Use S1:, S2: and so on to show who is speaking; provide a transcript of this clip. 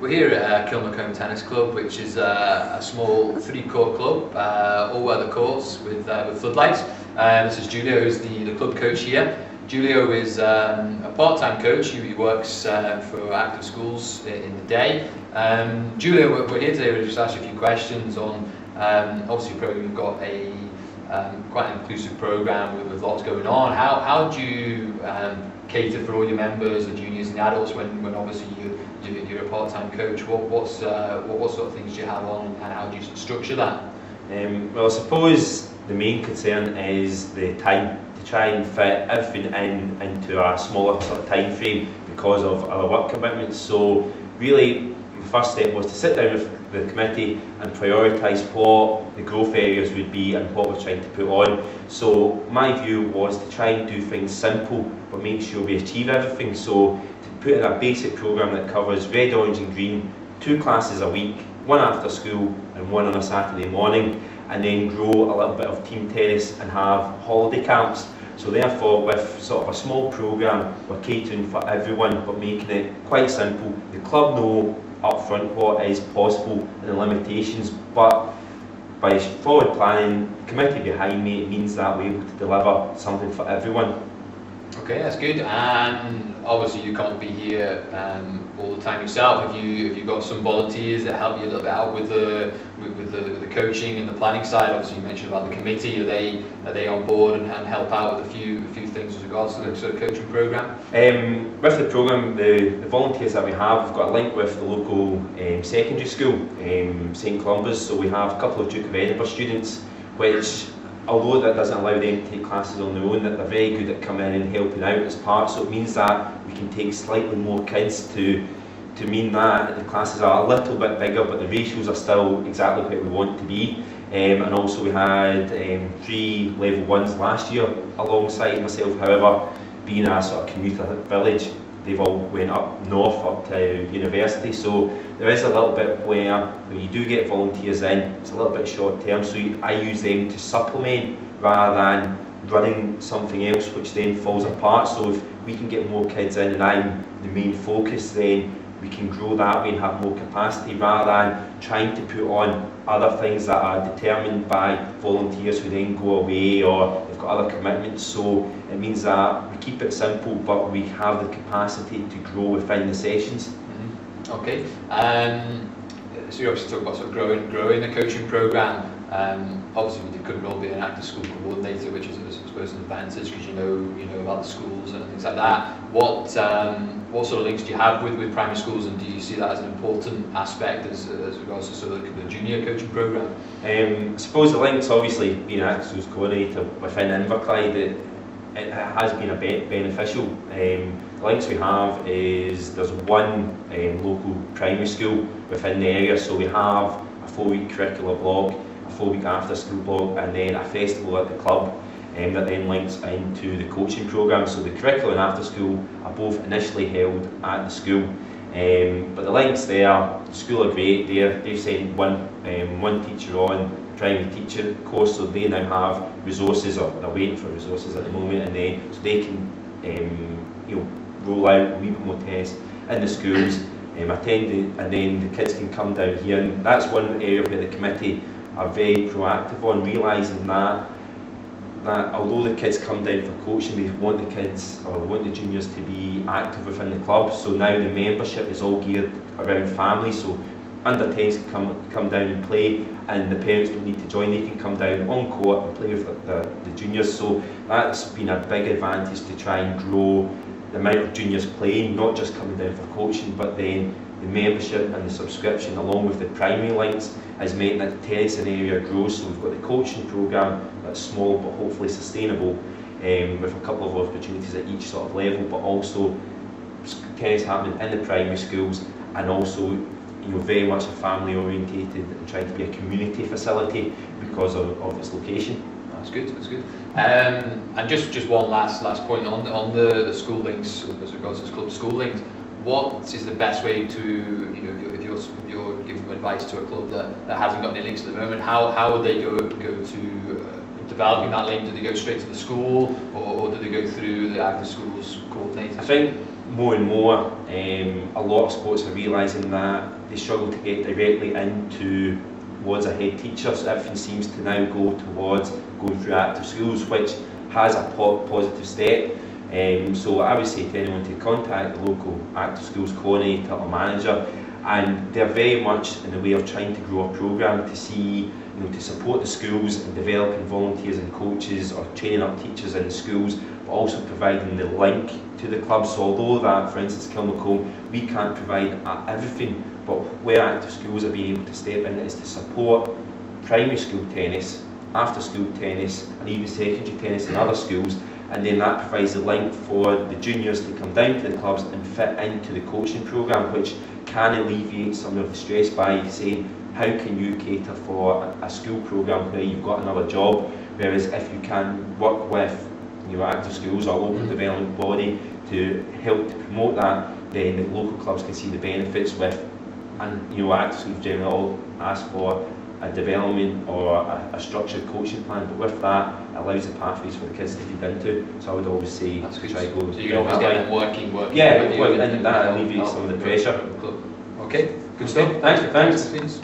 S1: We're here at Kilmacolm Tennis Club, which is a small 3-court club, all-weather courts with floodlights. This is Giulio, who's the club coach here. Giulio is a part-time coach. He works for active schools in the day. Giulio, we're here today to just ask you a few questions on, obviously you've got a quite an inclusive program with lots going on. How do you cater for all your members, the juniors and the adults, when obviously you're a part-time coach? What sort of things do you have on, and how do you structure that?
S2: Well, I suppose the main concern is the time, to try and fit everything into a smaller sort of time frame because of our work commitments. So really, the first step was to sit down with the committee and prioritise what the growth areas would be and what we're trying to put on. So my view was to try and do things simple but make sure we achieve everything. So to put in a basic programme that covers red, orange and green, 2 classes a week, 1 after school and 1 on a Saturday morning, and then grow a little bit of team tennis and have holiday camps. So therefore, with sort of a small programme, we're catering for everyone but making it quite simple. The club know up front what is possible and the limitations, but by forward planning, the committee behind me, it means that we're able to deliver something for everyone.
S1: Okay, that's good. And obviously you can't be here all the time yourself. Have you got some volunteers that help you a little bit out with the coaching and the planning side? Obviously you mentioned about the committee. Are they on board and help out with a few things with regards to the sort of coaching program?
S2: With the programme, the volunteers that we have, we've got a link with the local secondary school, St Columbus. So we have a couple of Duke of Edinburgh students, which, although that doesn't allow them to take classes on their own, that they're very good at coming in and helping out as part. So it means that we can take slightly more kids to mean that the classes are a little bit bigger, but the ratios are still exactly where we want to be. And also we had 3 level 1s last year alongside myself. However, being a sort of commuter village, they've all went up north, up to university. So there is a little bit where you do get volunteers in, it's a little bit short term, so I use them to supplement rather than running something else which then falls apart. So if we can get more kids in and I'm the main focus, then we can grow that way and have more capacity rather than trying to put on other things that are determined by volunteers who then go away or they've got other commitments. So it means that we keep it simple but we have the capacity to grow within the sessions.
S1: Mm-hmm. Okay. So you obviously talk about sort of growing the coaching program. Obviously you couldn't all be an active school coordinator, which is I suppose an advantage because you know about the schools and things like that. What sort of links do you have with primary schools, and do you see that as an important aspect as regards to sort of the junior coaching program?
S2: I suppose the links, obviously being an active schools coordinator within Inverclyde, it has been a beneficial. The links we have is there's one local primary school within the area, so we have a 4-week curricular block, a 4-week after school block, and then a festival at the club that then links into the coaching programme. So the curricular and after school are both initially held at the school, but the links there, the school are great. They've sent one teacher on primary teacher course, so they now have resources, or they're waiting for resources at the moment, and then so they can roll out a wee bit more tests in the schools, attend, and then the kids can come down here. And that's one area where the committee are very proactive on, realising that although the kids come down for coaching, they want the kids or want the juniors to be active within the club. So now the membership is all geared around families. So under 10s can come down and play, and the parents don't need to join. They can come down on court and play with the juniors. So that's been a big advantage to try and grow the amount of juniors playing, not just coming down for coaching, but then the membership and the subscription along with the primary links has meant that the tennis area grows. So we've got the coaching programme that's small but hopefully sustainable, with a couple of opportunities at each sort of level, but also tennis happening in the primary schools, and also very much a family orientated and trying to be a community facility because of its location.
S1: That's good. And just one last point on the school links as regards to club school links. What is the best way to, if you're giving advice to a club that hasn't got any links at the moment, how would they go to developing that link? Do they go straight to the school, or do they go through the active schools coordinator?
S2: I think more and more, a lot of sports are realising that they struggle to get directly into towards a head teacher, so everything seems to now go towards going through active schools, which has a positive step. So I would say to anyone to contact the local active schools coordinator or manager, and they're very much in the way of trying to grow a programme to see, to support the schools and developing volunteers and coaches or training up teachers in the schools, but also providing the link to the clubs. So although that, for instance, Kilmacolm, we can't provide everything, but where active schools are being able to step in is to support primary school tennis, after school tennis, and even secondary tennis in other schools, and then that provides the link for the juniors to come down to the clubs and fit into the coaching programme, which can alleviate some of the stress by saying, how can you cater for a school programme where you've got another job, whereas if you can work with active schools or local development body to help to promote that, then the local clubs can see the benefits with, and active schools generally all ask for a development or a structured coaching plan, but with that it allows the pathways for the kids to feed into. So I would always say
S1: that's good.
S2: Try to go.
S1: So you can always get them working
S2: yeah, and that alleviates some of the pressure.
S1: Okay, good stuff.
S2: Thanks.